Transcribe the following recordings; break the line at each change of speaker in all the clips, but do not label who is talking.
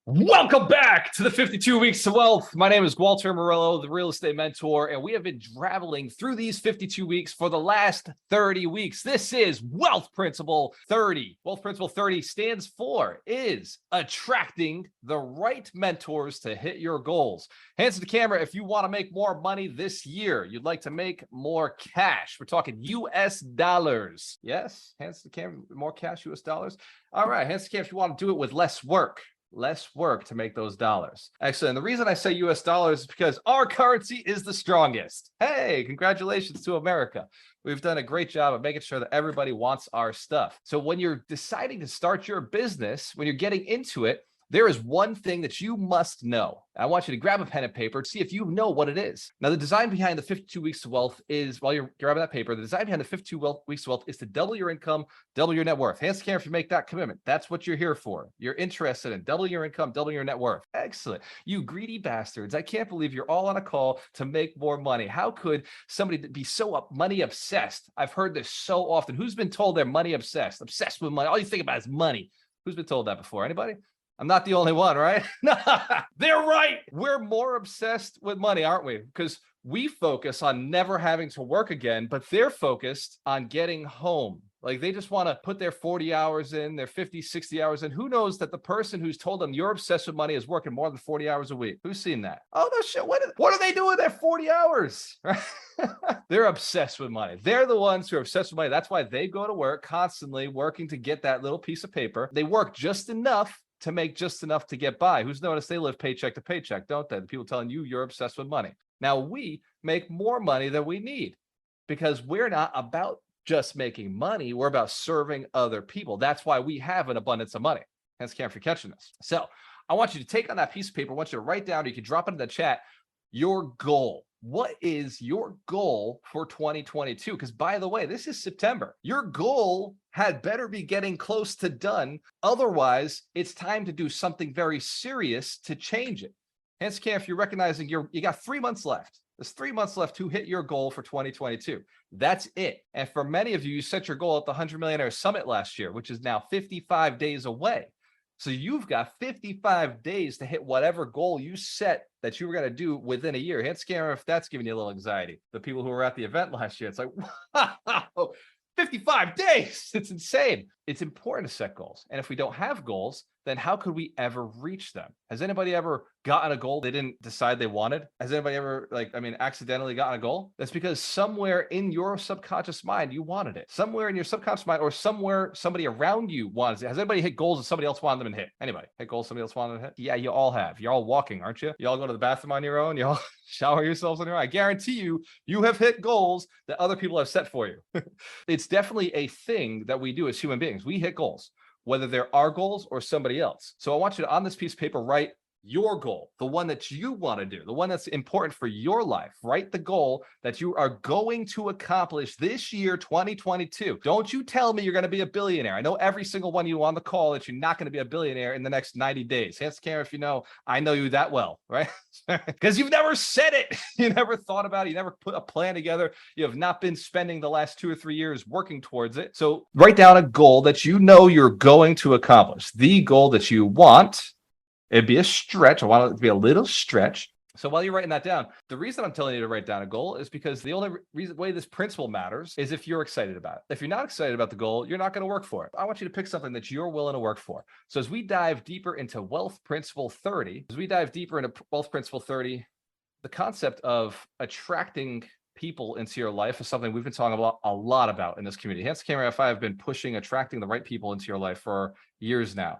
Welcome back to the 52 Weeks to Wealth. My name is Walter Morello, the real estate mentor, and we have been traveling through these 52 weeks for the last 30 weeks. This is Wealth Principle 30. Wealth Principle 30 stands for is attracting the right mentors to hit your goals. Hands to the camera if you want to make more money this year. You'd like to make more cash. We're talking US dollars. Yes? Hands to the camera, more cash, US dollars. All right, hands to the camera if you want to do it with less work. Less work to make those dollars. Excellent. And the reason I say US dollars is because our currency is the strongest. Hey, congratulations to America. We've done a great job of making sure that everybody wants our stuff. So when you're deciding to start your business, when you're getting into it, there is one thing that you must know. I want you to grab a pen and paper to see if you know what it is. Now, the design behind the 52 Weeks to Wealth is, while you're grabbing that paper, the design behind the 52 Weeks to Wealth is to double your income, double your net worth. Hands to camera if you make that commitment. That's what you're here for. You're interested in double your income, double your net worth. Excellent. You greedy bastards. I can't believe you're all on a call to make more money. How could somebody be so money obsessed? I've heard this so often. Who's been told they're money obsessed? Obsessed with money. All you think about is money. Who's been told that before? Anybody? I'm not the only one, right? They're right. We're more obsessed with money, aren't we? Because we focus on never having to work again, but they're focused on getting home. Like they just want to put their 40 hours in, their 50, 60 hours in. Who knows that the person who's told them you're obsessed with money is working more than 40 hours a week? Who's seen that? Oh, no shit. What are they doing their 40 hours? They're obsessed with money. They're the ones who are obsessed with money. That's why they go to work constantly working to get that little piece of paper. They work just enough to make just enough to get by. Who's noticed they live paycheck to paycheck, don't they? The people telling you you're obsessed with money. Now we make more money than we need because we're not about just making money. We're about serving other people. That's why we have an abundance of money. Hence, can't for catching this. So I want you to take on that piece of paper. I want you to write down, or you can drop it in the chat, your goal. What is your goal for 2022? Because by the way, this is September. Your goal had better be getting close to done. Otherwise, it's time to do something very serious to change it. Hence, if you're recognizing you got 3 months left. There's 3 months left to hit your goal for 2022. That's it. And for many of you, you set your goal at the 100 Millionaire Summit last year, which is now 55 days away. So you've got 55 days to hit whatever goal you set that you were going to do within a year. Hit scare if that's giving you a little anxiety. The people who were at the event last year, it's like, wow, 55 days. It's insane. It's important to set goals. And if we don't have goals, then how could we ever reach them? Has anybody ever gotten a goal they didn't decide they wanted? Has anybody ever, accidentally gotten a goal? That's because somewhere in your subconscious mind, you wanted it. Somewhere in your subconscious mind or somewhere somebody around you wanted it. Has anybody hit goals that somebody else wanted them to hit? Anybody hit goals somebody else wanted them to hit? Yeah, you all have. You're all walking, aren't you? You all go to the bathroom on your own. You all shower yourselves on your own. I guarantee you have hit goals that other people have set for you. It's definitely a thing that we do as human beings. We hit goals, whether they're our goals or somebody else. So I want you to, on this piece of paper, write your goal, the one that you want to do, the one that's important for your life. Write the goal that you are going to accomplish this year, 2022. Don't you tell me you're going to be a billionaire. I know every single one of you on the call that you're not going to be a billionaire in the next 90 days. Hands to camera if you know. I know you that well, right? Because you've never said it. You never thought about it. You never put a plan together. You have not been spending the last 2 or 3 years working towards it. So write down a goal that you know you're going to accomplish. The goal that you want. It'd be a stretch. I want it to be a little stretch. So while you're writing that down, the reason I'm telling you to write down a goal is because the only way this principle matters is if you're excited about it. If you're not excited about the goal, you're not going to work for it. I want you to pick something that you're willing to work for. So as we dive deeper into Wealth Principle 30, the concept of attracting people into your life is something we've been talking about a lot about in this community. Hence, camera F, I have been pushing attracting the right people into your life for years now.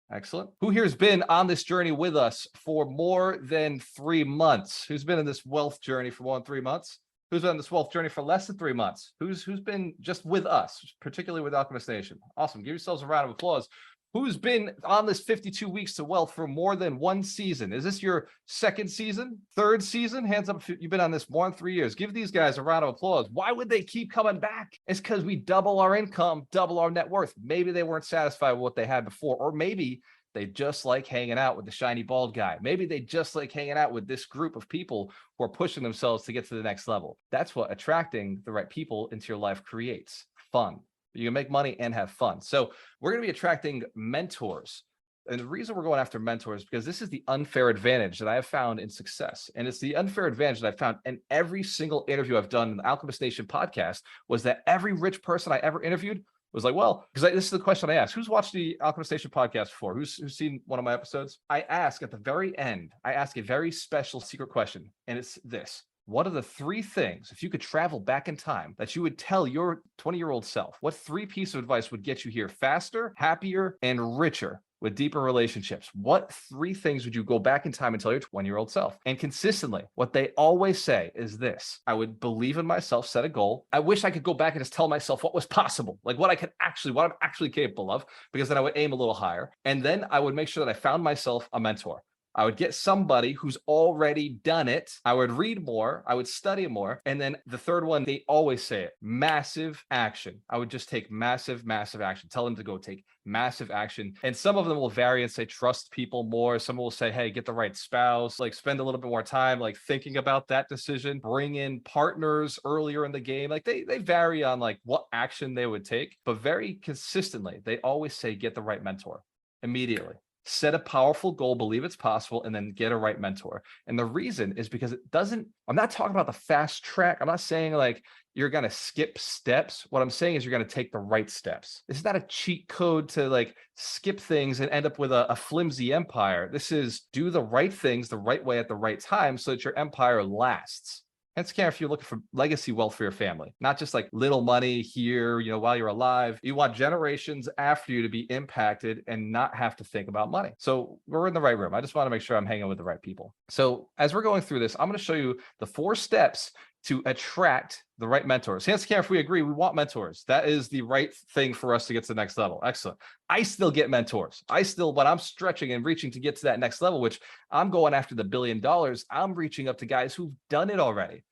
Excellent. Who here has been on this journey with us for more than 3 months? Who's been in this wealth journey for more than 3 months? Who's been on this wealth journey for less than 3 months? Who's been just with us, particularly with Alchemist Nation? Awesome. Give yourselves a round of applause. Who's been on this 52 weeks to wealth for more than 1 season? Is this your 2nd season, 3rd season? Hands up if you've been on this more than 3 years. Give these guys a round of applause. Why would they keep coming back? It's because we double our income, double our net worth. Maybe they weren't satisfied with what they had before, or maybe they just like hanging out with the shiny bald guy. Maybe they just like hanging out with this group of people who are pushing themselves to get to the next level. That's what attracting the right people into your life creates. Fun. but you can make money and have fun. So we're going to be attracting mentors. And the reason we're going after mentors is because this is the unfair advantage that I have found in success. And it's the unfair advantage that I found in every single interview I've done in the Alchemist Nation podcast, was that every rich person I ever interviewed was like, well, because this is the question I asked: who's watched the Alchemist Nation podcast before? Who's seen one of my episodes? I ask at the very end, I ask a very special secret question, and it's this: what are the 3 things, if you could travel back in time, that you would tell your 20-year-old self? What 3 pieces of advice would get you here faster, happier, and richer with deeper relationships? What 3 things would you go back in time and tell your 20-year-old self? And consistently, what they always say is this: I would believe in myself, set a goal. I wish I could go back and just tell myself what was possible, like what I'm actually capable of, because then I would aim a little higher. And then I would make sure that I found myself a mentor. I would get somebody who's already done it. I would read more. I would study more. And then the third one, they always say it: massive action. I would just take massive action. Tell them to go take massive action. And some of them will vary and say, trust people more. Some will say, hey, get the right spouse, like spend a little bit more time, like thinking about that decision, bring in partners earlier in the game. Like they vary on like what action they would take, but very consistently, they always say, get the right mentor immediately. Set a powerful goal, believe it's possible, and then get a right mentor. And the reason is because I'm not talking about the fast track. I'm not saying like you're going to skip steps. What I'm saying is you're going to take the right steps. This is not a cheat code to like skip things and end up with a flimsy empire. This is do the right things the right way at the right time so that your empire lasts. Hence, care if you're looking for legacy wealth for your family, not just like little money here, while you're alive. You want generations after you to be impacted and not have to think about money. So we're in the right room. I just want to make sure I'm hanging with the right people. So as we're going through this, I'm going to show you the 4 steps to attract the right mentors. Hands to camera if we agree, we want mentors. That is the right thing for us to get to the next level. Excellent. I still get mentors. When I'm stretching and reaching to get to that next level, which I'm going after the $1 billion, I'm reaching up to guys who've done it already.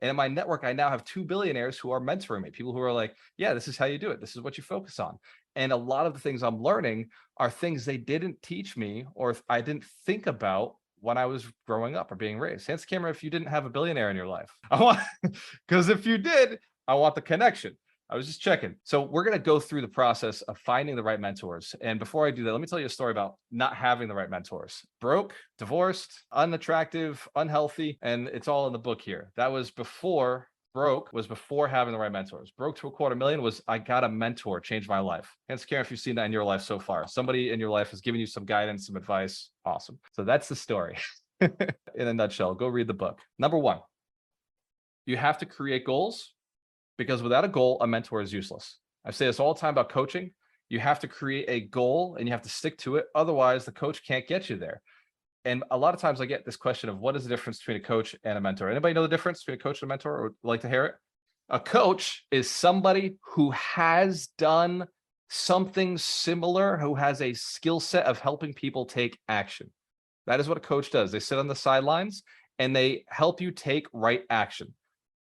And in my network, I now have 2 billionaires who are mentoring me, people who are like, yeah, this is how you do it. This is what you focus on. And a lot of the things I'm learning are things they didn't teach me or I didn't think about when I was growing up or being raised. Hands to camera if you didn't have a billionaire in your life. Because if you did, I want the connection. I was just checking. So we're going to go through the process of finding the right mentors. And before I do that, let me tell you a story about not having the right mentors. Broke, divorced, unattractive, unhealthy, and it's all in the book here. That was before having the right mentors. Broke to $250,000 was I got a mentor, changed my life. Hands to camera if you've seen that in your life so far. Somebody in your life has given you some guidance, some advice. Awesome. So that's the story in a nutshell. Go read the book. Number 1, you have to create goals. Because without a goal, a mentor is useless. I say this all the time about coaching. You have to create a goal and you have to stick to it. Otherwise, the coach can't get you there. And a lot of times I get this question of what is the difference between a coach and a mentor? Anybody know the difference between a coach and a mentor or would like to hear it? A coach is somebody who has done something similar, who has a skill set of helping people take action. That is what a coach does. They sit on the sidelines and they help you take right action,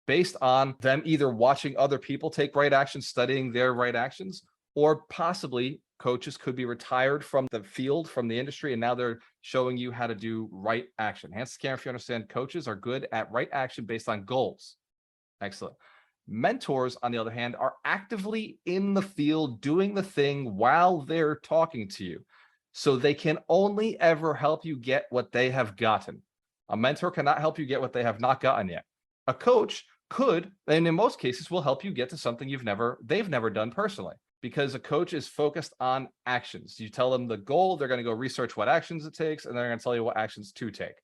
based on them either watching other people take right action, studying their right actions, or possibly coaches could be retired from the field, from the industry, and now they're showing you how to do right action. Hands to camera if you understand. Coaches are good at right action based on goals. Excellent. Mentors, on the other hand, are actively in the field doing the thing while they're talking to you. So they can only ever help you get what they have gotten. A mentor cannot help you get what they have not gotten yet. A coach could, and in most cases will help you get to something they've never done personally, because a coach is focused on actions. You tell them the goal, they're going to go research what actions it takes, and they're going to tell you what actions to take.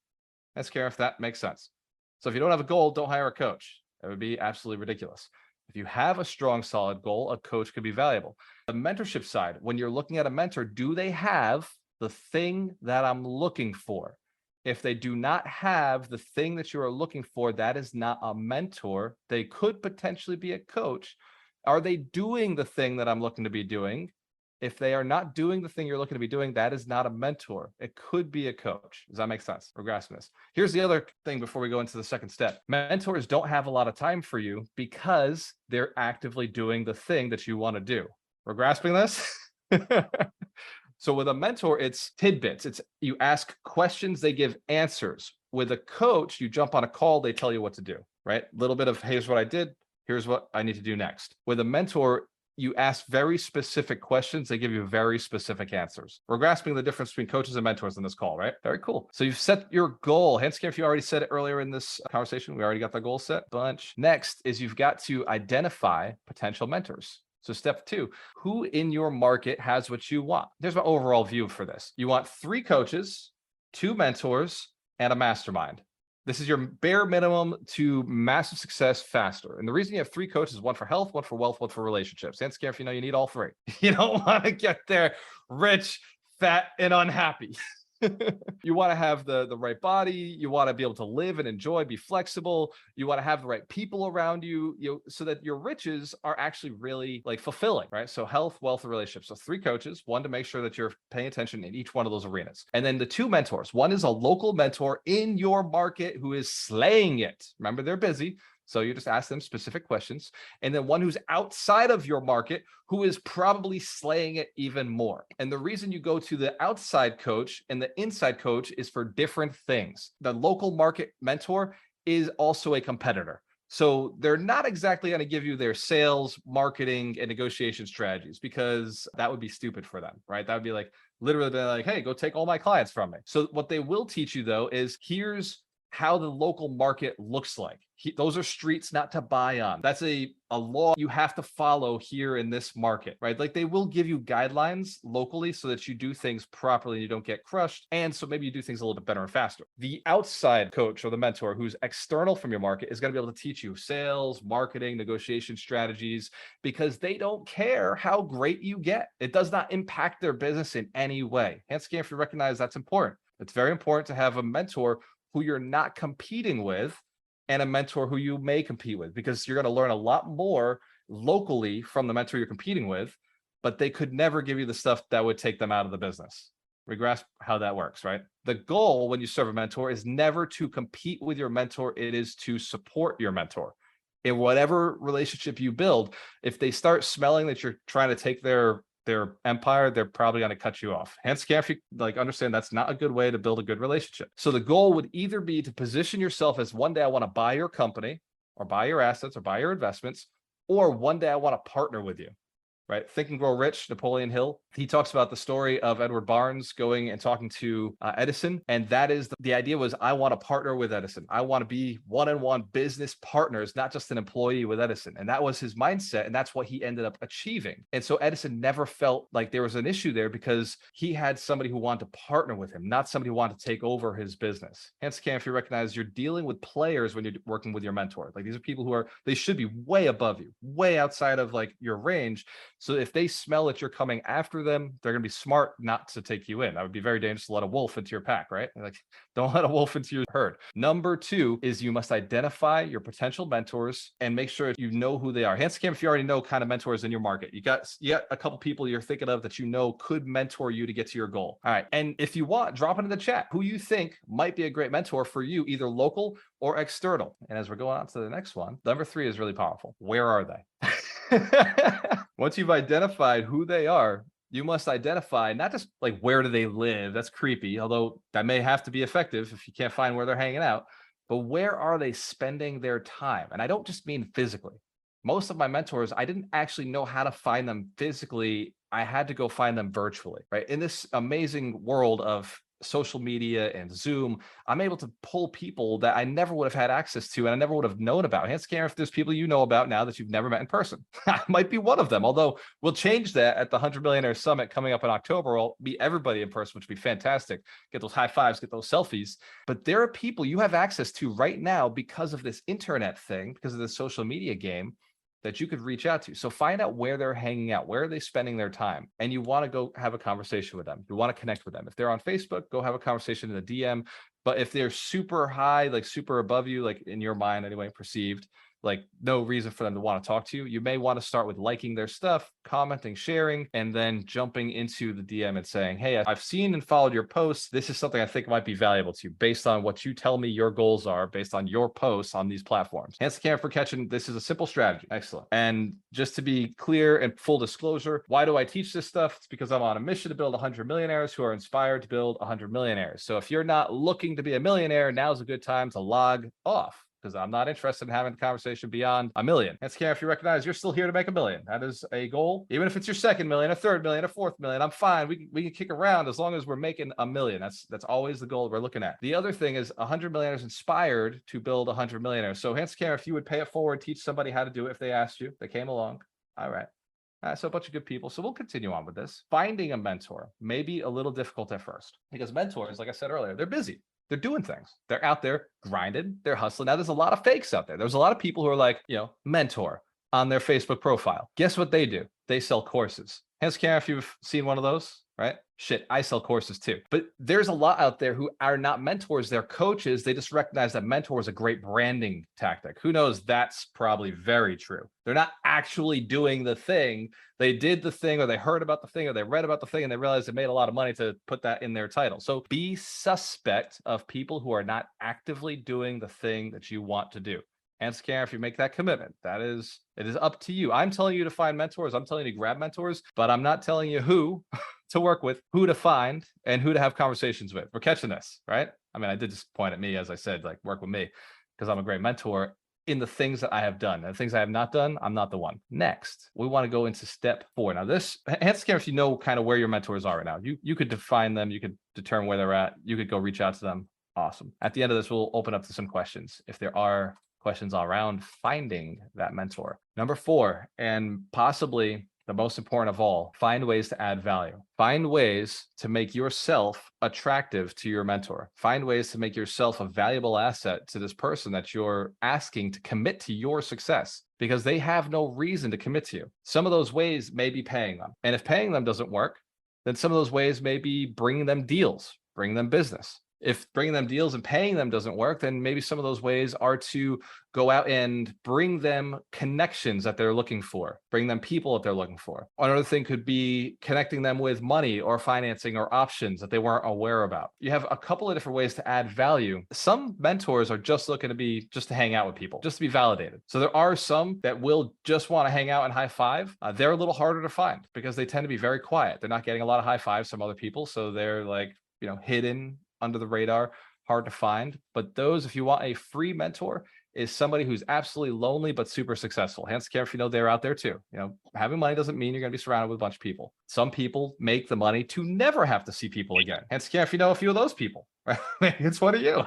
Let's care if that makes sense. So if you don't have a goal, don't hire a coach. That would be absolutely ridiculous. If you have a strong, solid goal, a coach could be valuable. The mentorship side, when you're looking at a mentor, do they have the thing that I'm looking for? If they do not have the thing that you are looking for, that is not a mentor. They could potentially be a coach. Are they doing the thing that I'm looking to be doing? If they are not doing the thing you're looking to be doing, that is not a mentor. It could be a coach. Does that make sense? We're grasping this. Here's the other thing before we go into the second step. Mentors don't have a lot of time for you because they're actively doing the thing that you want to do. We're grasping this? So with a mentor, it's tidbits. It's you ask questions, they give answers. With a coach, you jump on a call, they tell you what to do, right? A little bit of, here's what I did, here's what I need to do next. With a mentor, you ask very specific questions. They give you very specific answers. We're grasping the difference between coaches and mentors in this call, right? Very cool. So you've set your goal. Hand scan, if you already said it earlier in this conversation, we already got the goal set. Bunch. Next is you've got to identify potential mentors. So step 2, who in your market has what you want? There's my overall view for this. You want 3 coaches, 2 mentors, and a mastermind. This is your bare minimum to massive success faster. And the reason you have 3 coaches, 1 for health, 1 for wealth, 1 for relationships. And scare if you know you need all 3. You don't want to get there rich, fat, and unhappy. You want to have the right body. You want to be able to live and enjoy, be flexible. You want to have the right people around you, so that your riches are actually really like fulfilling, right? So health, wealth, and relationships. So 3 coaches, 1 to make sure that you're paying attention in each one of those arenas. And then the 2 mentors. 1 is a local mentor in your market who is slaying it. Remember, they're busy. So you just ask them specific questions. And then 1 who's outside of your market who is probably slaying it even more. And the reason you go to the outside coach and the inside coach is for different things. The local market mentor is also a competitor. So they're not exactly going to give you their sales, marketing, and negotiation strategies, because that would be stupid for them, right? That would be like literally like, hey, go take all my clients from me. So what they will teach you though is here's how the local market looks like. Those are streets not to buy on. That's a law you have to follow here in this market, right? Like they will give you guidelines locally so that you do things properly and you don't get crushed. And so maybe you do things a little bit better and faster. The outside coach or the mentor who's external from your market is going to be able to teach you sales, marketing, negotiation strategies, because they don't care how great you get. It does not impact their business in any way. Hence, if you recognize that's important. It's very important to have a mentor who you're not competing with and a mentor who you may compete with, because you're going to learn a lot more locally from the mentor you're competing with, but they could never give you the stuff that would take them out of the business. We grasp how that works, right? The goal when you serve a mentor is never to compete with your mentor. It is to support your mentor in whatever relationship you build. If they start smelling that you're trying to take their empire, they're probably going to cut you off. Hence, if you understand that's not a good way to build a good relationship. So the goal would either be to position yourself as one day I want to buy your company or buy your assets or buy your investments, or one day I want to partner with you, right? Think and Grow Rich, Napoleon Hill. He talks about the story of Edward Barnes going and talking to Edison. And that is the idea was, I want to partner with Edison. I want to be one-on-one business partners, not just an employee with Edison. And that was his mindset. And that's what he ended up achieving. And so Edison never felt like there was an issue there, because he had somebody who wanted to partner with him, not somebody who wanted to take over his business. Hence, if you recognize you're dealing with players when you're working with your mentor. Like these are people who they should be way above you, way outside of like your range. So if they smell that you're coming after them, they're going to be smart not to take you in. That would be very dangerous to let a wolf into your pack, right? Like, don't let a wolf into your herd. Number 2 is you must identify your potential mentors and make sure you know who they are. Hence, if you already know kind of mentors in your market, you got a couple people you're thinking of that you know could mentor you to get to your goal. All right. And if you want, drop it in the chat who you think might be a great mentor for you, either local or external. And as we're going on to the next one, number 3 is really powerful. Where are they? Once you've identified who they are, you must identify not just like where do they live. That's creepy, although that may have to be effective if you can't find where they're hanging out. But where are they spending their time? And I don't just mean physically. Most of my mentors, I didn't actually know how to find them physically. I had to go find them virtually, right? In this amazing world of social media and Zoom, I'm able to pull people that I never would have had access to and I never would have known about. Hence, if there's people you know about now that you've never met in person. I might be one of them, although we'll change that at the 100 Millionaire Summit coming up in October. I'll meet everybody in person, which would be fantastic. Get those high fives, get those selfies. But there are people you have access to right now because of this internet thing, because of the social media game, that you could reach out to. So find out where they're hanging out, where are they spending their time, and you want to go have a conversation with them. You want to connect with them. If they're on Facebook, go have a conversation in the DM. But if they're super high, like super above you, like in your mind anyway, perceived, like no reason for them to want to talk to you, you may want to start with liking their stuff, commenting, sharing, and then jumping into the DM and saying, hey, I've seen and followed your posts. This is something I think might be valuable to you based on what you tell me your goals are, based on your posts on these platforms. Hence, for catching. This is a simple strategy. Excellent. And just to be clear and full disclosure, why do I teach this stuff? It's because I'm on a mission to build 100 millionaires who are inspired to build 100 millionaires. So if you're not looking to be a millionaire, now's a good time to log off. because I'm not interested in having the conversation beyond $1 million. That's care if you recognize you're still here to make $1 million. That is a goal. Even if it's your second million, a third million, a fourth million, I'm fine. We can kick around as long as we're making $1 million. That's always the goal we're looking at. The other thing is 100 millionaires inspired to build 100 millionaires. So hands care if you would pay it forward, teach somebody how to do it if they asked you, they came along. All right. So a bunch of good people. So we'll continue on with this. Finding a mentor may be a little difficult at first because mentors, like I said earlier, they're busy. They're doing things. They're out there grinding. They're hustling. Now, there's a lot of fakes out there. There's a lot of people who are like, mentor on their Facebook profile. Guess what they do? They sell courses. Hands care if you've seen one of those, right? Shit, I sell courses too. But there's a lot out there who are not mentors. They're coaches. They just recognize that mentor is a great branding tactic. Who knows? That's probably very true. They're not actually doing the thing. They did the thing, or they heard about the thing, or they read about the thing, and they realized they made a lot of money to put that in their title. So be suspect of people who are not actively doing the thing that you want to do. And scare if you make that commitment. It is up to you. I'm telling you to find mentors. I'm telling you to grab mentors, but I'm not telling you who to work with, who to find, and who to have conversations with. We're catching this, right? I mean, I did just point at me, as I said, like work with me, because I'm a great mentor in the things that I have done. And the things I have not done, I'm not the one. Next, we want to go into step 4. Now this, hands care if you know kind of where your mentors are right now. You could define them. You could determine where they're at. You could go reach out to them. Awesome. At the end of this, we'll open up to some questions. If there are questions around finding that mentor. Number 4, and possibly the most important of all, find ways to add value. Find ways to make yourself attractive to your mentor. Find ways to make yourself a valuable asset to this person that you're asking to commit to your success, because they have no reason to commit to you. Some of those ways may be paying them. And if paying them doesn't work, then some of those ways may be bringing them deals, bringing them business. If bringing them deals and paying them doesn't work, then maybe some of those ways are to go out and bring them connections that they're looking for, bring them people that they're looking for. Another thing could be connecting them with money or financing or options that they weren't aware about. You have a couple of different ways to add value. Some mentors are just looking to hang out with people, just to be validated. So there are some that will just want to hang out and high five. They're a little harder to find because they tend to be very quiet. They're not getting a lot of high fives from other people. So they're like, hidden under the radar, hard to find. But those, if you want a free mentor, is somebody who's absolutely lonely but super successful. Hands care if you know they're out there too. Having money doesn't mean you're going to be surrounded with a bunch of people. Some people make the money to never have to see people again. Hands care if you know a few of those people. Maybe it's one of you.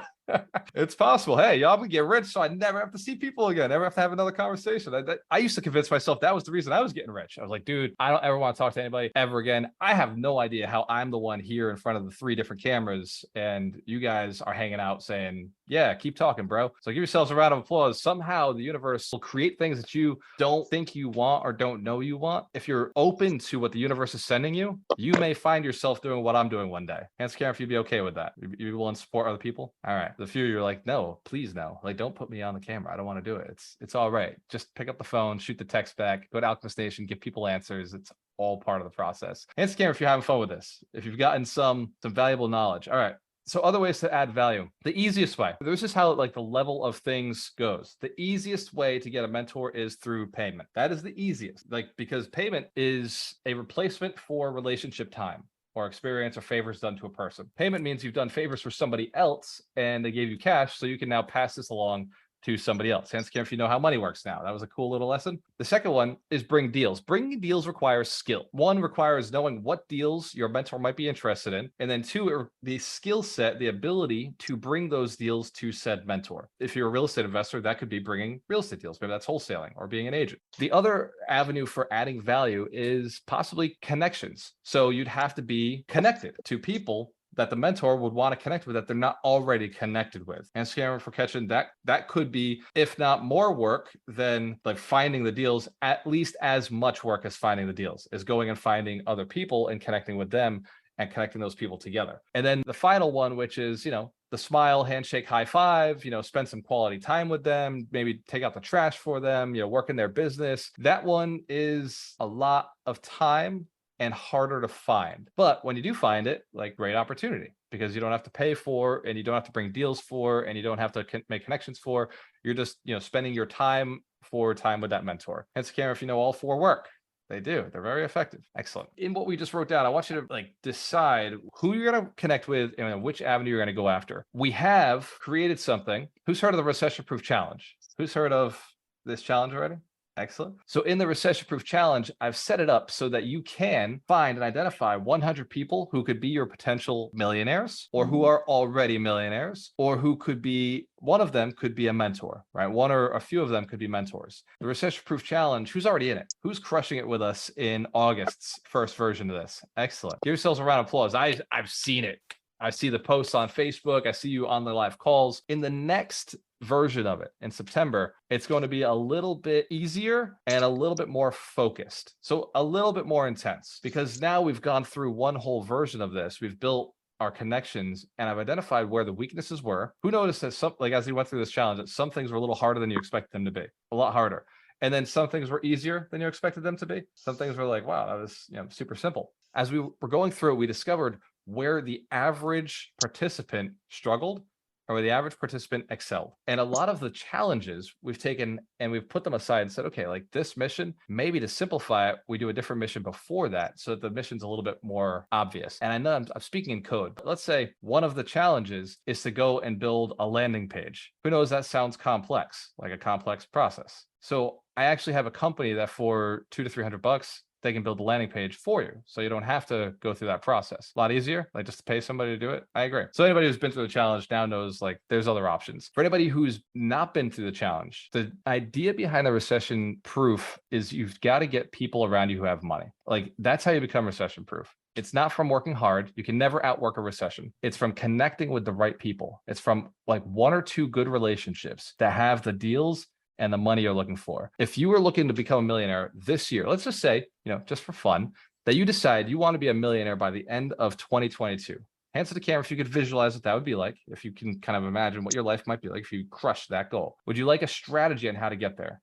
It's possible. Hey, y'all can get rich so I never have to see people again, never have to have another conversation. I used to convince myself that was the reason I was getting rich. I was like, dude, I don't ever want to talk to anybody ever again. I have no idea how I'm the one here in front of the 3 different cameras and you guys are hanging out saying, yeah, keep talking, bro. So give yourselves a round of applause. Somehow the universe will create things that you don't think you want or don't know you want. If you're open to what the universe is sending you, you may find yourself doing what I'm doing one day. Hands care if you'd be okay with that. You willing to support other people? All right. The few you're like, no, please no. Like, don't put me on the camera. I don't want to do it. It's all right. Just pick up the phone, shoot the text back, go to Alchemist Nation, give people answers. It's all part of the process. Hands care if you're having fun with this. If you've gotten some valuable knowledge. All right. So other ways to add value. The easiest way, this is how like the level of things goes. The easiest way to get a mentor is through payment. That is the easiest, because payment is a replacement for relationship time or experience or favors done to a person. Payment means you've done favors for somebody else and they gave you cash, so you can now pass this along to somebody else. Hands care if you know how money works now. That was a cool little lesson. The second one is bring deals. Bringing deals requires skill. 1 requires knowing what deals your mentor might be interested in. And then 2, the skill set, the ability to bring those deals to said mentor. If you're a real estate investor, that could be bringing real estate deals. Maybe that's wholesaling or being an agent. The other avenue for adding value is possibly connections. So you'd have to be connected to people that the mentor would want to connect with that they're not already connected with. And scamming for catching that could be, if not more work than like finding the deals, at least as much work as finding the deals, is going and finding other people and connecting with them and connecting those people together. And then the final one, which is, the smile, handshake, high five, spend some quality time with them, maybe take out the trash for them, work in their business. That one is a lot of time and harder to find. But when you do find it, like, great opportunity, because you don't have to pay for, and you don't have to bring deals for, and you don't have to make connections for. You're just, spending your time with that mentor. Hence, care if you know all 4 work. They do. They're very effective. Excellent. In what we just wrote down, I want you to like decide who you're going to connect with and which avenue you're going to go after. We have created something. Who's heard of the recession proof challenge? Who's heard of this challenge already? Excellent. So in the recession proof challenge, I've set it up so that you can find and identify 100 people who could be your potential millionaires or who are already millionaires, or who could be, one of them could be a mentor, right? One or a few of them could be mentors. The recession proof challenge, who's already in it? Who's crushing it with us in August's first version of this? Excellent. Give yourselves a round of applause. I've seen it. I see the posts on Facebook. I see you on the live calls. In the next version of it in September, it's going to be a little bit easier and a little bit more focused. So a little bit more intense, because now we've gone through one whole version of this. We've built our connections, and I've identified where the weaknesses were. Who noticed that some, like as we went through this challenge, that some things were a little harder than you expected them to be, a lot harder. And then some things were easier than you expected them to be. Some things were like, wow, that was, super simple. As we were going through it, we discovered where the average participant struggled or where the average participant excelled. And a lot of the challenges we've taken and we've put them aside and said, okay, like this mission, maybe to simplify it, we do a different mission before that so that the mission's a little bit more obvious. And I know I'm speaking in code, but let's say one of the challenges is to go and build a landing page. Who knows, that sounds complex, like a complex process. So I actually have a company that for $200 to $300, they can build a landing page for you. So you don't have to go through that process. A lot easier, like just to pay somebody to do it. I agree. So anybody who's been through the challenge now knows like there's other options. For anybody who's not been through the challenge, the idea behind the recession proof is you've got to get people around you who have money. Like that's how you become recession proof. It's not from working hard. You can never outwork a recession. It's from connecting with the right people. It's from like one or two good relationships that have the deals and the money you're looking for. If you were looking to become a millionaire this year, let's just say, just for fun, that you decide you want to be a millionaire by the end of 2022. Hands to the camera if you could visualize what that would be like, if you can kind of imagine what your life might be like if you crushed that goal. Would you like a strategy on how to get there?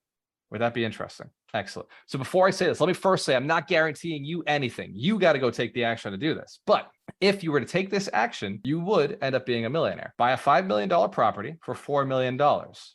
Would that be interesting? Excellent. So before I say this, let me first say I'm not guaranteeing you anything. You got to go take the action to do this. But if you were to take this action, you would end up being a millionaire. Buy a $5 million property for $4 million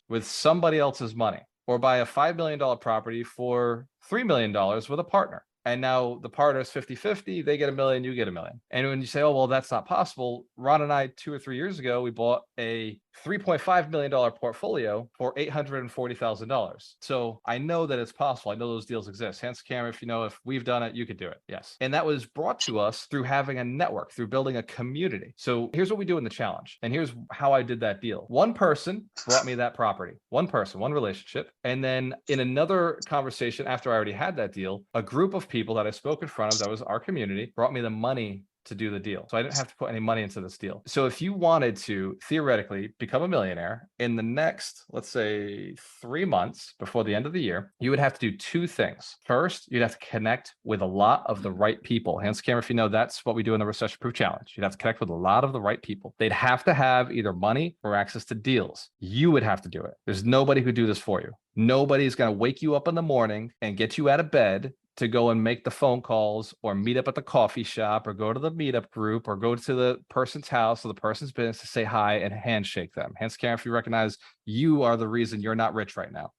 with somebody else's money, or buy a $5 million property for $3 million with a partner. And now the partner's 50-50, they get $1 million, you get $1 million. And when you say, oh, well, that's not possible. Ron and I, 2 or 3 years ago, we bought a $3.5 million portfolio for $840,000. So I know that it's possible. I know those deals exist. Hands to camera if we've done it, you could do it. Yes. And that was brought to us through having a network, through building a community. So here's what we do in the challenge. And here's how I did that deal. One person brought me that property. One person, one relationship. And then in another conversation after I already had that deal, a group of people that I spoke in front of, that was our community, brought me the money to do the deal. So I didn't have to put any money into this deal. So if you wanted to theoretically become a millionaire in the next, let's say 3 months before the end of the year, you would have to do 2 things. First, you'd have to connect with a lot of the right people. Hands to camera if you know that's what we do in the recession proof challenge. You'd have to connect with a lot of the right people. They'd have to have either money or access to deals. You would have to do it. There's nobody who do this for you. Nobody's going to wake you up in the morning and get you out of bed to go and make the phone calls or meet up at the coffee shop or go to the meetup group or go to the person's house or the person's business to say hi and handshake them. Hands to camera if you recognize you are the reason you're not rich right now.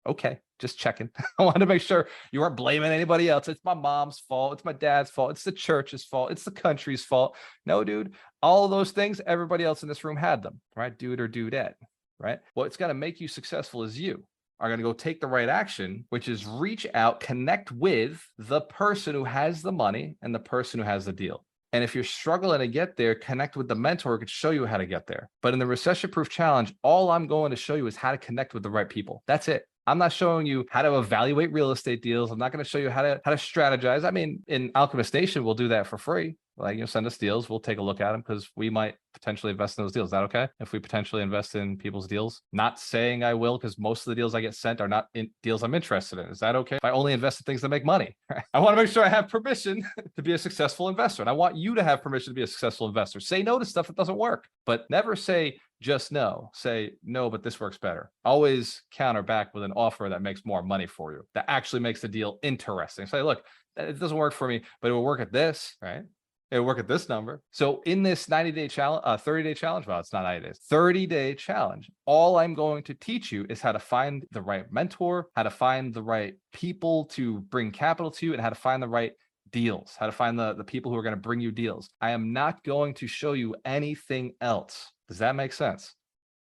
Okay, just checking. I want to make sure you aren't blaming anybody else. It's my mom's fault. It's my dad's fault. It's the church's fault. It's the country's fault. No, dude, all of those things, everybody else in this room had them, right? Dude or dudette, right? What's going to make you successful is you are going to go take the right action, which is reach out, connect with the person who has the money and the person who has the deal. And if you're struggling to get there, connect with the mentor who could show you how to get there. But in the recession proof challenge, all I'm going to show you is how to connect with the right people. That's it. I'm not showing you how to evaluate real estate deals. I'm not going to show you how to strategize. I mean, in Alchemist Nation, we'll do that for free. Like, send us deals. We'll take a look at them because we might potentially invest in those deals. Is that okay? If we potentially invest in people's deals, not saying I will, because most of the deals I get sent are not in deals I'm interested in. Is that okay? If I only invest in things that make money, I want to make sure I have permission to be a successful investor. And I want you to have permission to be a successful investor. Say no to stuff that doesn't work, but never say just no. Say no, but this works better. Always counter back with an offer that makes more money for you, that actually makes the deal interesting. Say, look, it doesn't work for me, but it will work at this, right? It'll work at this number. So in this 90-day challenge, 30-day challenge, well, it's not 90 days, 30-day challenge, all I'm going to teach you is how to find the right mentor, how to find the right people to bring capital to you, and how to find the right deals, how to find the people who are going to bring you deals. I am not going to show you anything else. Does that make sense?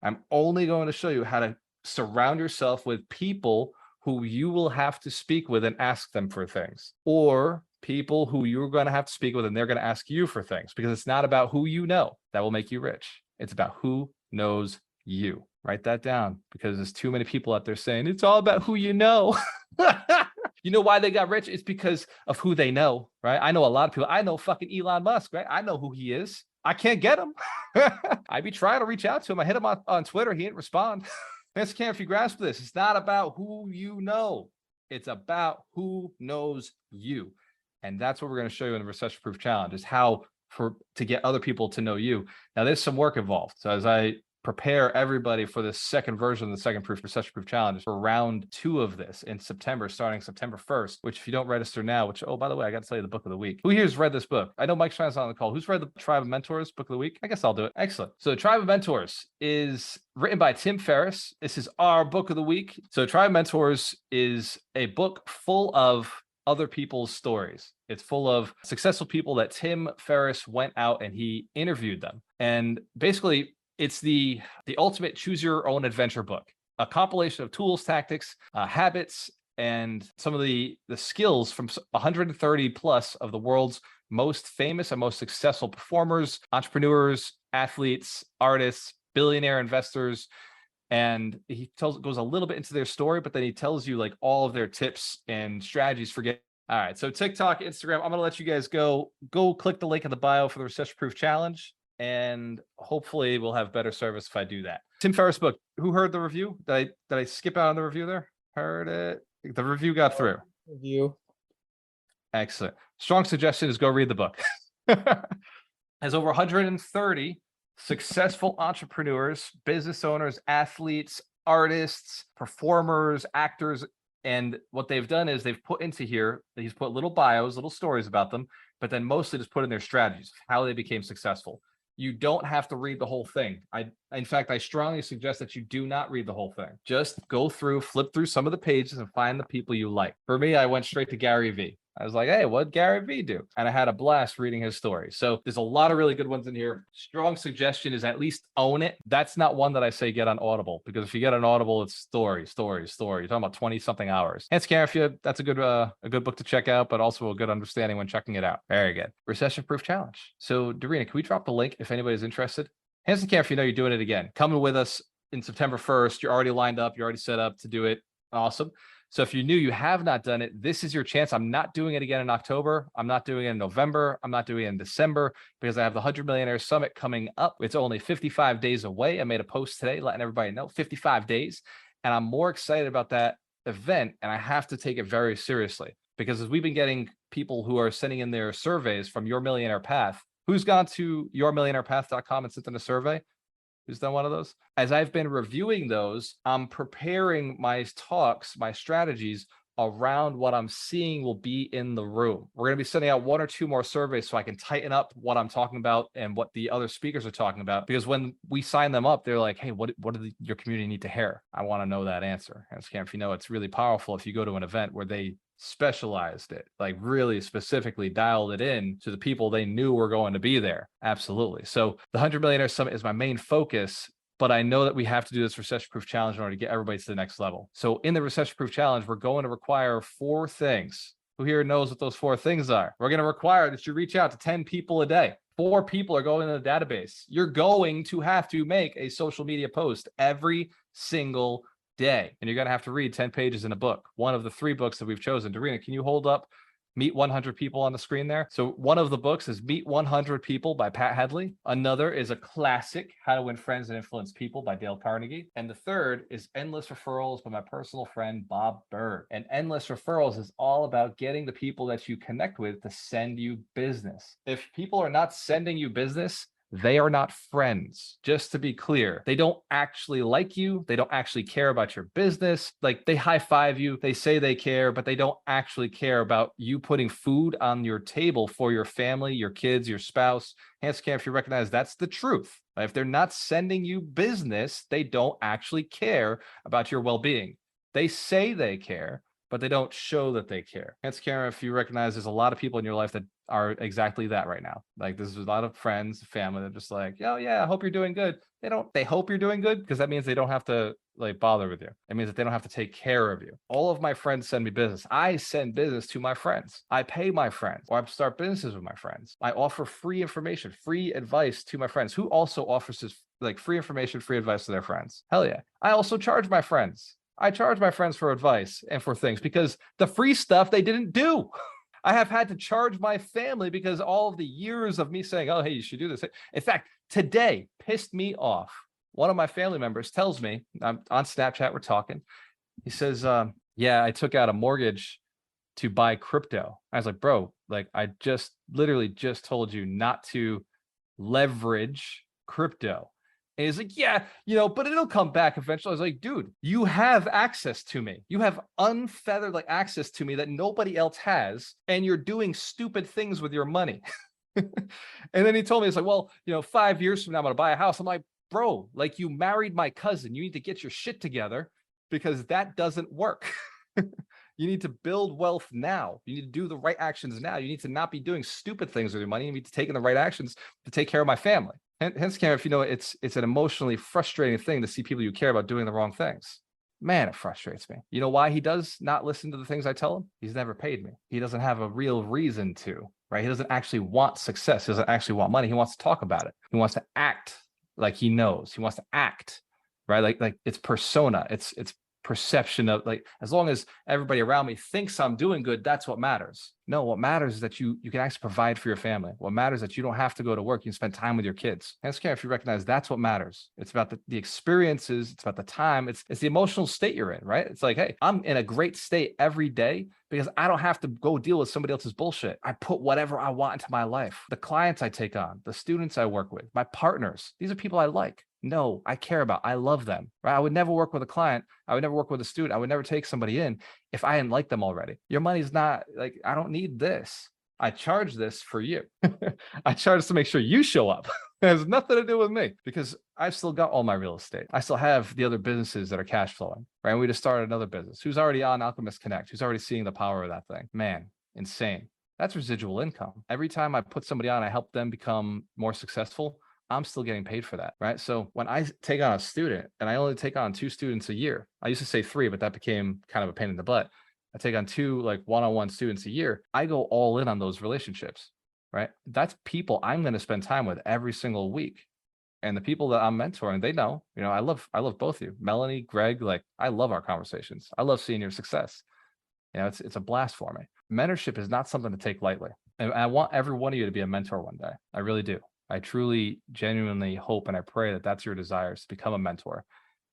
I'm only going to show you how to surround yourself with people who you will have to speak with and ask them for things, or people who you're going to have to speak with and they're going to ask you for things, because it's not about who you know that will make you rich. It's about who knows you. Write that down, because there's too many people out there saying it's all about who you know. You know why they got rich? It's because of who they know, right? I know a lot of people. I know fucking Elon Musk, right? I know who he is. I can't get him. I be trying to reach out to him. I hit him on Twitter. He didn't respond. That's can't if you grasp this. It's not about who you know. It's about who knows you. And that's what we're going to show you in the recession-proof challenge, is how to get other people to know you. Now, there's some work involved. So as I prepare everybody for the second version of the second recession-proof challenge for round 2 of this in September, starting September 1st, which if you don't register now, which, oh, by the way, I got to tell you the book of the week. Who here's read this book? I know Mike Schreiner's on the call. Who's read the Tribe of Mentors book of the week? I guess I'll do it. Excellent. So Tribe of Mentors is written by Tim Ferriss. This is our book of the week. So Tribe of Mentors is a book full of other people's stories. It's full of successful people that Tim Ferriss went out and he interviewed them. And basically, it's the ultimate choose your own adventure book, a compilation of tools, tactics, habits, and some of the skills from 130 plus of the world's most famous and most successful performers, entrepreneurs, athletes, artists, billionaire investors. And he goes a little bit into their story, but then he tells you like all of their tips and strategies for getting. All right. So TikTok, Instagram, I'm going to let you guys go click the link in the bio for the recession proof challenge. And hopefully we'll have better service if I do that. Tim Ferriss book. Who heard the review? Did I skip out on the review there? Heard it. The review got through.
Review.
Excellent. Strong suggestion is go read the book. Has over 130 successful entrepreneurs, business owners, athletes, artists, performers, actors. And what they've done is they've put into here, he's put little bios, little stories about them, but then mostly just put in their strategies, how they became successful. You don't have to read the whole thing. In fact, I strongly suggest that you do not read the whole thing. Just go through, flip through some of the pages and find the people you like. For me, I went straight to Gary Vee. I was like, hey, what'd Gary Vee do? And I had a blast reading his story. So there's a lot of really good ones in here. Strong suggestion is at least own it. That's not one that I say get on Audible, because if you get on Audible, it's story. You're talking about 20 something hours. And Scare, that's a good book to check out, but also a good understanding when checking it out. Very good. Recession proof challenge. So Dorina, can we drop the link if anybody's interested? Hands in the camera if you know you're doing it again. Coming with us in September 1st. You're already lined up. You're already set up to do it. Awesome. So if you're new, you have not done it, this is your chance. I'm not doing it again in October. I'm not doing it in November. I'm not doing it in December, because I have the 100 Millionaire Summit coming up. It's only 55 days away. I made a post today letting everybody know 55 days. And I'm more excited about that event. And I have to take it very seriously, because as we've been getting people who are sending in their surveys from Your Millionaire Path, who's gone to yourmillionairepath.com and sent in a survey? Who's done one of those? As I've been reviewing those, I'm preparing my talks, my strategies around what I'm seeing will be in the room. We're going to be sending out 1 or 2 more surveys so I can tighten up what I'm talking about and what the other speakers are talking about. Because when we sign them up, they're like, hey, what do your community need to hear? I want to know that answer. And Scam, if you know, it's really powerful if you go to an event where they specialized it, like really specifically dialed it in to the people they knew were going to be there. Absolutely. So the 100 Millionaire Summit is my main focus, but I know that we have to do this recession-proof challenge in order to get everybody to the next level. So in the recession-proof challenge, we're going to require 4 things. Who here knows what those 4 things are? We're going to require that you reach out to 10 people a day. 4 people are going in the database. You're going to have to make a social media post every single day, and you're going to have to read 10 pages in a book, one of the 3 books that we've chosen. Dorina, can you hold up Meet 100 People on the screen there? So one of the books is Meet 100 People by Pat Headley. Another is a classic, How to Win Friends and Influence People by Dale Carnegie. And the third is Endless Referrals by my personal friend, Bob Berg. And Endless Referrals is all about getting the people that you connect with to send you business. If people are not sending you business, They are not friends. Just to be clear, they don't actually like you. They don't actually care about your business. Like, they high five you, they say they care, but they don't actually care about you putting food on your table for your family, your kids, your spouse. Hands can if you recognize that's the truth. If they're not sending you business, they don't actually care about your well-being. They say they care, but they don't show that they care. Hence, Karen, if you recognize there's a lot of people in your life that are exactly that right now. Like, there's a lot of friends, family that are just like, oh yeah, I hope you're doing good. They hope you're doing good because that means they don't have to like bother with you. It means that they don't have to take care of you. All of my friends send me business. I send business to my friends. I pay my friends, or I start businesses with my friends. I offer free information, free advice to my friends, who also offers this like free information, free advice to their friends. Hell yeah. I also charge my friends. I charge my friends for advice and for things because the free stuff they didn't do. I have had to charge my family because all of the years of me saying, oh, hey, you should do this. In fact, today pissed me off. One of my family members tells me, I'm on Snapchat, we're talking. He says, yeah, I took out a mortgage to buy crypto. I was like, bro, like, I just literally just told you not to leverage crypto. And he's like, yeah, but it'll come back eventually. I was like, dude, you have access to me. You have unfeathered like access to me that nobody else has. And you're doing stupid things with your money. And then he told me, it's like, well, 5 years from now, I'm going to buy a house. I'm like, bro, like, you married my cousin. You need to get your shit together because that doesn't work. You need to build wealth now. You need to do the right actions now. You need to not be doing stupid things with your money. You need to take the right actions to take care of my family. Hence, Karen, if it's an emotionally frustrating thing to see people you care about doing the wrong things. Man, it frustrates me. You know why he does not listen to the things I tell him? He's never paid me. He doesn't have a real reason to, right? He doesn't actually want success. He doesn't actually want money. He wants to talk about it. He wants to act like he knows. He wants to act, right? Like it's persona. It's perception of, like, as long as everybody around me thinks I'm doing good, that's what matters. No, what matters is that you can actually provide for your family. What matters is that you don't have to go to work. You can spend time with your kids. And it's if you recognize that's what matters. It's about the experiences. It's about the time. It's the emotional state you're in, right? It's like, hey, I'm in a great state every day because I don't have to go deal with somebody else's bullshit. I put whatever I want into my life. The clients I take on, the students I work with, my partners, these are people I like. No, I care about. I love them, right? I would never work with a client. I would never work with a student. I would never take somebody in if I didn't like them already. Your money's not like, I don't need this. I charge this for you. I charge to make sure you show up. It has nothing to do with me because I've still got all my real estate. I still have the other businesses that are cash flowing, right? And we just started another business. Who's already on Alchemist Connect? Who's already seeing the power of that thing? Man, insane. That's residual income. Every time I put somebody on, I help them become more successful. I'm still getting paid for that, right? So when I take on a student, and I only take on 2 students a year, I used to say 3, but that became kind of a pain in the butt. I take on 2 like one-on-one students a year. I go all in on those relationships, right? That's people I'm going to spend time with every single week. And the people that I'm mentoring, they know, I love both of you. Melanie, Greg, like, I love our conversations. I love seeing your success. It's a blast for me. Mentorship is not something to take lightly. And I want every one of you to be a mentor one day. I really do. I truly, genuinely hope and I pray that that's your desires, to become a mentor.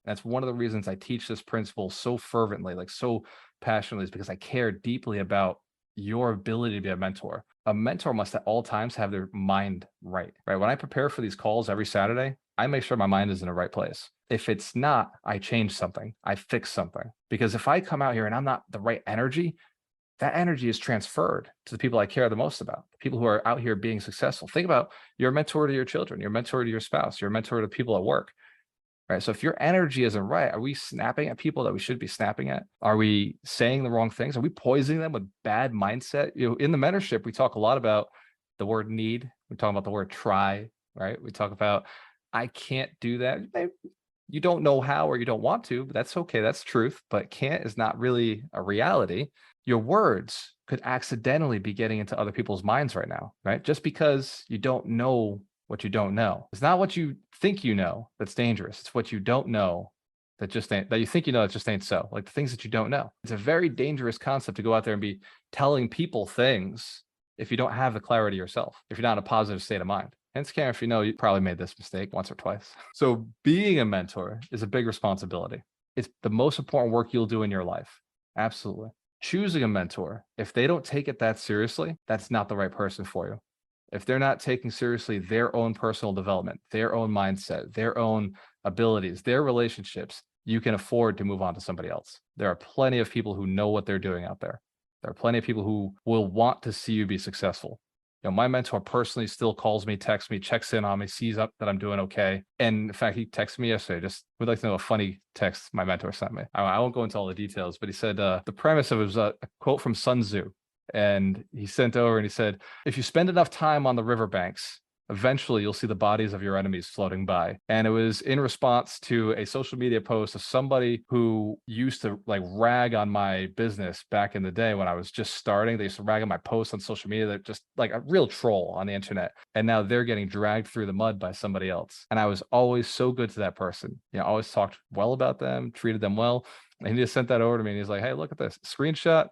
That's one of the reasons I teach this principle so fervently, like so passionately, is because I care deeply about your ability to be a mentor. A mentor must at all times have their mind right? When I prepare for these calls every Saturday, I make sure my mind is in the right place. If it's not, I change something, I fix something. Because if I come out here and I'm not the right energy, that energy is transferred to the people I care the most about, the people who are out here being successful. Think about your mentor to your children, your mentor to your spouse, your mentor to people at work, right? So if your energy isn't right, are we snapping at people that we should be snapping at? Are we saying the wrong things? Are we poisoning them with bad mindset? In the mentorship, we talk a lot about the word need. We talk about the word try, right? We talk about, I can't do that. You don't know how, or you don't want to, but that's okay. That's truth. But can't is not really a reality. Your words could accidentally be getting into other people's minds right now, right? Just because you don't know what you don't know. It's not what you think you know that's dangerous. It's what you don't know that you think you know, that just ain't so. Like the things that you don't know. It's a very dangerous concept to go out there and be telling people things if you don't have the clarity yourself, if you're not in a positive state of mind. Hence, Karen, if you probably made this mistake once or twice. So being a mentor is a big responsibility. It's the most important work you'll do in your life. Absolutely. Choosing a mentor, if they don't take it that seriously, that's not the right person for you. if they're not taking seriously their own personal development, their own mindset, their own abilities, their relationships, you can afford to move on to somebody else. There are plenty of people who know what they're doing out there. There are plenty of people who will want to see you be successful. My mentor personally still calls me, texts me, checks in on me, sees up that I'm doing okay. And in fact, he texted me yesterday. Just would like to know a funny text my mentor sent me. I won't go into all the details, but he said the premise of it was a quote from Sun Tzu. And he sent over and he said, if you spend enough time on the riverbanks, eventually you'll see the bodies of your enemies floating by. And it was in response to a social media post of somebody who used to like rag on my business back in the day when I was just starting. They used to rag on my posts on social media. They're just like a real troll on the internet. And now they're getting dragged through the mud by somebody else. And I was always so good to that person. Always talked well about them, treated them well. And he just sent that over to me and he's like, hey, look at this screenshot,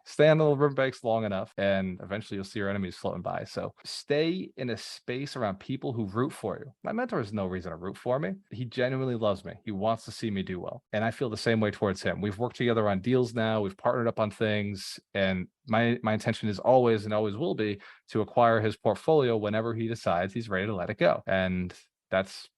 stay on the riverbanks long enough and eventually you'll see your enemies floating by. So stay in a space around people who root for you. My mentor has no reason to root for me. He genuinely loves me. He wants to see me do well. And I feel the same way towards him. We've worked together on deals now. We've partnered up on things. And my intention is always and always will be to acquire his portfolio whenever he decides he's ready to let it go. And that's,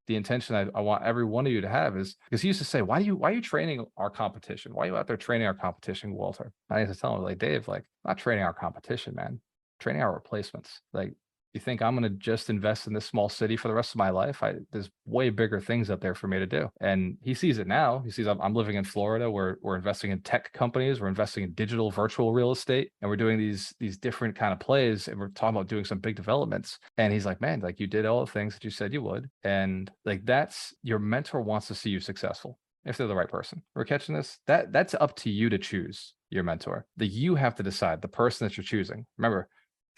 the intention I want every one of you to have is because he used to say, why are you training our competition? Why are you out there training our competition, Walter? I used to tell him, like, Dave, like, not training our competition, man, training our replacements. Like, you think I'm going to just invest in this small city for the rest of my life? There's way bigger things out there for me to do. And he sees it now. He sees I'm living in Florida. We're investing in tech companies. We're investing in digital virtual real estate. And we're doing these different kind of plays. And we're talking about doing some big developments. And he's like, man, like you did all the things that you said you would. And like, that's your mentor wants to see you successful. If they're the right person. We're catching this. That's up to you to choose your mentor. That you have to decide the person that you're choosing. Remember,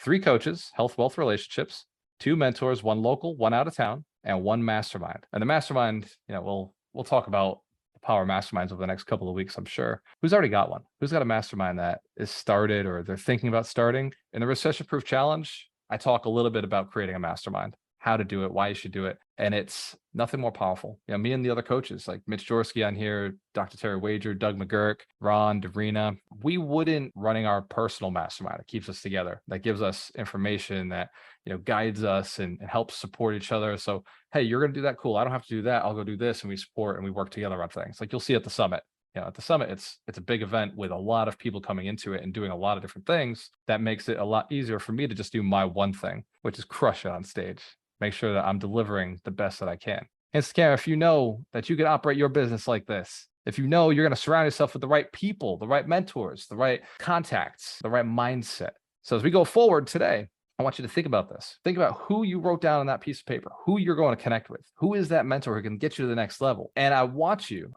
3 coaches, health, wealth, relationships, 2 mentors, 1 local, 1 out of town, and 1 mastermind. And the mastermind, we'll talk about the power of masterminds over the next couple of weeks, I'm sure. Who's already got one? Who's got a mastermind that is started or they're thinking about starting? In the Recession Proof Challenge, I talk a little bit about creating a mastermind, how to do it, why you should do it. And it's nothing more powerful. Me and the other coaches like Mitch Jorsky on here, Dr. Terry Wager, Doug McGurk, Ron, Davina, we wouldn't running our personal mastermind. It keeps us together. That gives us information that, guides us and helps support each other. So, hey, you're going to do that. Cool. I don't have to do that. I'll go do this. And we support and we work together on things like you'll see at the summit. At the summit, it's a big event with a lot of people coming into it and doing a lot of different things. That makes it a lot easier for me to just do my one thing, which is crush it on stage. Make sure that I'm delivering the best that I can. And Scam, if you know that you can operate your business like this, if you know you're going to surround yourself with the right people, the right mentors, the right contacts, the right mindset. So as we go forward today, I want you to think about this. Think about who you wrote down on that piece of paper, who you're going to connect with, who is that mentor who can get you to the next level. And I want you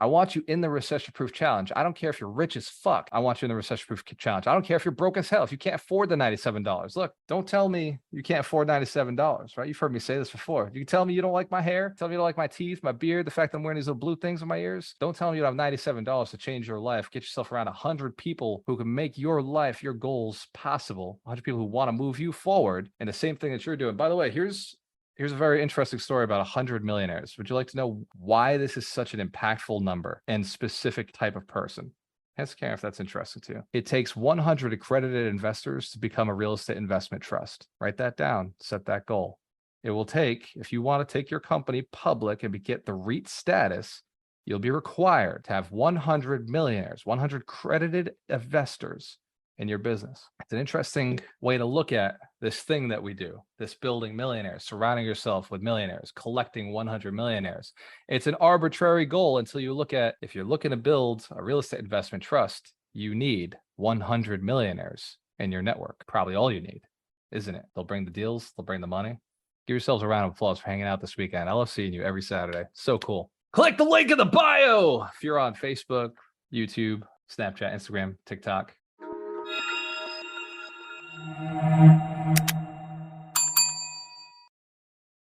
in the Recession Proof Challenge. I don't care if you're rich as fuck. I want you in the Recession Proof Challenge. I don't care if you're broke as hell, if you can't afford the $97. Look, don't tell me you can't afford $97, right? You've heard me say this before. You can tell me you don't like my hair, tell me you don't like my teeth, my beard, the fact that I'm wearing these little blue things in my ears. Don't tell me you don't have $97 to change your life. Get yourself around 100 people who can make your life, your goals possible. 100 people who want to move you forward in the same thing that you're doing. By the way, here's a very interesting story about 100 millionaires. Would you like to know why this is such an impactful number and specific type of person? Ask Karen if that's interesting to you. It takes 100 accredited investors to become a real estate investment trust. Write that down. Set that goal. It will take, if you want to take your company public and get the REIT status, you'll be required to have 100 millionaires, 100 credited investors in your business. It's an interesting way to look at this thing that we do, this building millionaires, surrounding yourself with millionaires, collecting 100 millionaires. It's an arbitrary goal until you look at, if you're looking to build a real estate investment trust, you need 100 millionaires in your network. Probably all you need, isn't it? They'll bring the deals, they'll bring the money. Give yourselves a round of applause for hanging out this weekend. I love seeing you every Saturday. So cool. Click the link in the bio if you're on Facebook, YouTube, Snapchat, Instagram, TikTok.